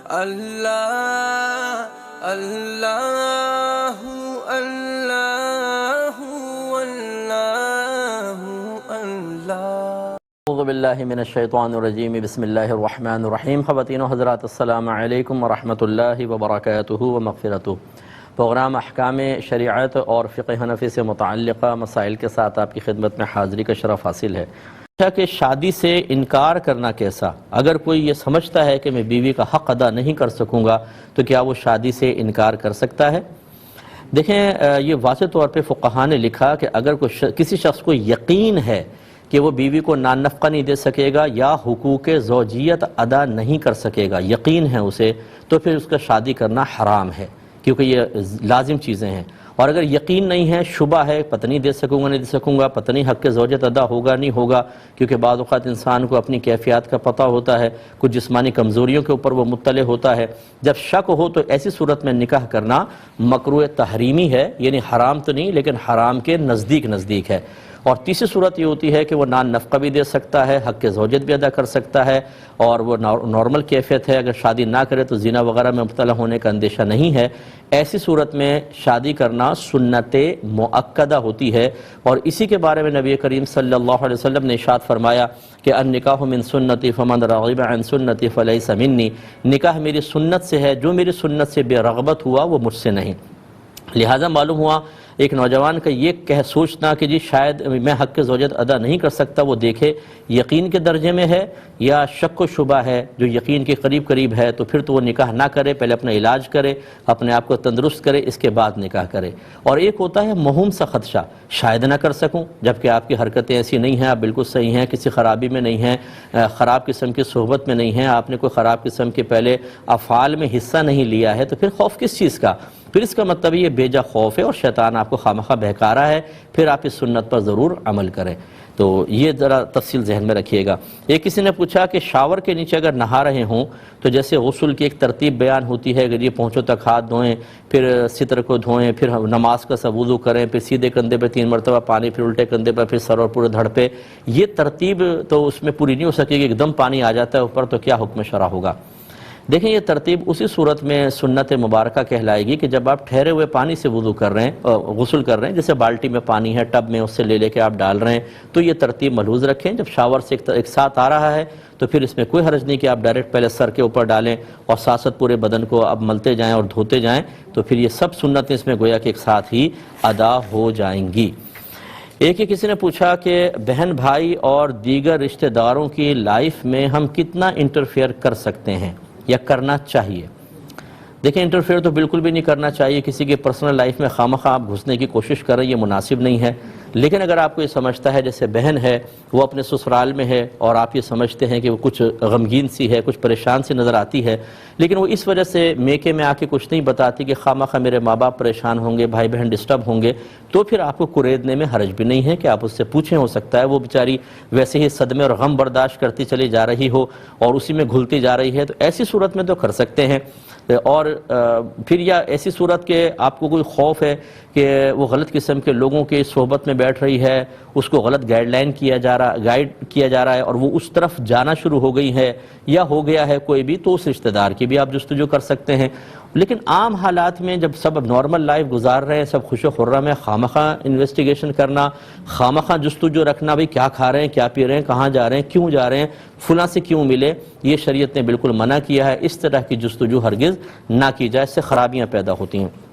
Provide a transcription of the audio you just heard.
اللہ اللہ اللہ اللہ اللہ۔ اعوذ باللہ من الشیطان الرجیم، بسم اللہ الرحمن الرحیم۔ خواتین و حضرات، السلام علیکم ورحمۃ اللہ وبرکاتہ و مغفرتہ۔ پروگرام احکام شریعت اور فقہ حنفی سے متعلقہ مسائل کے ساتھ آپ کی خدمت میں حاضری کا شرف حاصل ہے کہ شادی سے انکار کرنا کیسا؟ اگر کوئی یہ سمجھتا ہے کہ میں بیوی کا حق ادا نہیں کر سکوں گا تو کیا وہ شادی سے انکار کر سکتا ہے؟ دیکھیں، یہ واضح طور پہ فقہاء نے لکھا کہ اگر کسی شخص کو یقین ہے کہ وہ بیوی کو نان نفقہ نہیں دے سکے گا یا حقوق زوجیت ادا نہیں کر سکے گا، یقین ہے اسے، تو پھر اس کا شادی کرنا حرام ہے، کیونکہ یہ لازم چیزیں ہیں۔ اور اگر یقین نہیں ہے، شبہ ہے، پتہ نہیں دے سکوں گا نہیں دے سکوں گا، پتہ نہیں حق زوجیت ادا ہوگا نہیں ہوگا، کیونکہ بعض اوقات انسان کو اپنی کیفیات کا پتہ ہوتا ہے، کچھ جسمانی کمزوریوں کے اوپر وہ مطلع ہوتا ہے۔ جب شک ہو تو ایسی صورت میں نکاح کرنا مکروہ تحریمی ہے، یعنی حرام تو نہیں لیکن حرام کے نزدیک ہے۔ اور تیسری صورت یہ ہوتی ہے کہ وہ نان نفقہ بھی دے سکتا ہے، حق زوجیت بھی ادا کر سکتا ہے، اور وہ نارمل کیفیت ہے، اگر شادی نہ کرے تو زنا وغیرہ میں مبتلا ہونے کا اندیشہ نہیں ہے۔ ایسی صورت میں شادی کرنا سنت مؤکدہ ہوتی ہے، اور اسی کے بارے میں نبی کریم صلی اللہ علیہ وسلم نے ارشاد فرمایا کہ النکاح من سنتی فمن رغب عن سنتی فلیس منی، نکاح میری سنت سے ہے، جو میری سنت سے بے رغبت ہوا وہ مجھ سے نہیں۔ لہٰذا معلوم ہوا ایک نوجوان کا یہ سوچنا کہ جی شاید میں حق زوجیت ادا نہیں کر سکتا، وہ دیکھے یقین کے درجے میں ہے یا شک و شبہ ہے۔ جو یقین کے قریب ہے تو پھر تو وہ نکاح نہ کرے، پہلے اپنا علاج کرے، اپنے آپ کو تندرست کرے، اس کے بعد نکاح کرے۔ اور ایک ہوتا ہے موہوم سا خدشہ، شاید نہ کر سکوں، جبکہ آپ کی حرکتیں ایسی نہیں ہیں، آپ بالکل صحیح ہیں، کسی خرابی میں نہیں ہیں، خراب قسم کی صحبت میں نہیں ہیں، آپ نے کوئی خراب قسم کے پہلے افعال میں حصہ نہیں لیا ہے، تو پھر خوف کس چیز کا؟ پھر اس کا مطلب یہ بیجا خوف ہے اور شیطان آپ کو خامخواہ بہکا رہا ہے، پھر آپ اس سنت پر ضرور عمل کریں۔ تو یہ ذرا تفصیل ذہن میں رکھیے گا۔ ایک کسی نے پوچھا کہ شاور کے نیچے اگر نہا رہے ہوں تو جیسے غسل کی ایک ترتیب بیان ہوتی ہے کہ یہ پونچھوں تک ہاتھ دھوئیں، پھر ستر کو دھوئیں، پھر نماز کا سب وضو کریں، پھر سیدھے کندھے پہ 3 مرتبہ پانی، پھر الٹے کندھے پر، پھر سر اور پورے دھڑ پہ، یہ ترتیب تو اس میں پوری نہیں ہو سکے گی، ایک دم پانی آ جاتا ہے اوپر تو کیا حکم شرع ہوگا؟ دیکھیں، یہ ترتیب اسی صورت میں سنت مبارکہ کہلائے گی کہ جب آپ ٹھہرے ہوئے پانی سے وضو کر رہے ہیں، غسل کر رہے ہیں، جیسے بالٹی میں پانی ہے، ٹب میں اس سے لے کے آپ ڈال رہے ہیں، تو یہ ترتیب ملحوظ رکھیں۔ جب شاور سے ایک ساتھ آ رہا ہے تو پھر اس میں کوئی حرج نہیں کہ آپ ڈائریکٹ پہلے سر کے اوپر ڈالیں اور ساتھ پورے بدن کو اب ملتے جائیں اور دھوتے جائیں، تو پھر یہ سب سنتیں اس میں گویا کہ ایک ساتھ ہی ادا ہو جائیں گی۔ ایک ہی کسی نے پوچھا کہ بہن بھائی اور دیگر رشتہ داروں کی لائف میں ہم کتنا انٹرفیئر کر سکتے ہیں یا کرنا چاہیے؟ دیکھیں، انٹرفیئر تو بالکل بھی نہیں کرنا چاہیے، کسی کی پرسنل لائف میں خامخواہ آپ گھسنے کی کوشش کریں، یہ مناسب نہیں ہے۔ لیکن اگر آپ کو یہ سمجھتا ہے جیسے بہن ہے وہ اپنے سسرال میں ہے اور آپ یہ سمجھتے ہیں کہ وہ کچھ غمگین سی ہے، کچھ پریشان سی نظر آتی ہے، لیکن وہ اس وجہ سے میکے میں آ کے کچھ نہیں بتاتی کہ خامخواہ میرے ماں باپ پریشان ہوں گے، بھائی بہن ڈسٹرب ہوں گے، تو پھر آپ کو کریدنے میں حرج بھی نہیں ہے کہ آپ اس سے پوچھیں۔ ہو سکتا ہے وہ بیچاری ویسے ہی صدمے اور غم برداشت کرتی چلی جا رہی ہو اور اسی میں گھلتی جا رہی ہے، تو ایسی صورت میں تو کر سکتے ہیں۔ اور پھر یا ایسی صورت کہ آپ کو کوئی خوف ہے کہ وہ غلط قسم کے لوگوں کی صحبت میں بیٹھ رہی ہے، اس کو غلط گائیڈ کیا جا رہا ہے اور وہ اس طرف جانا شروع ہو گئی ہے یا ہو گیا ہے کوئی بھی، تو اس رشتہ دار کی بھی آپ جستجو کر سکتے ہیں۔ لیکن عام حالات میں جب سب نارمل لائف گزار رہے ہیں، سب خوش و خرم ہے، خامخواہ انویسٹیگیشن کرنا، خامخواہ جستجو رکھنا، بھئی کیا کھا رہے ہیں، کیا پی رہے ہیں، کہاں جا رہے ہیں، کیوں جا رہے ہیں، فلاں سے کیوں ملے، یہ شریعت نے بالکل منع کیا ہے۔ اس طرح کی جستجو ہرگز نہ کی جائے، اس سے خرابیاں پیدا ہوتی ہیں۔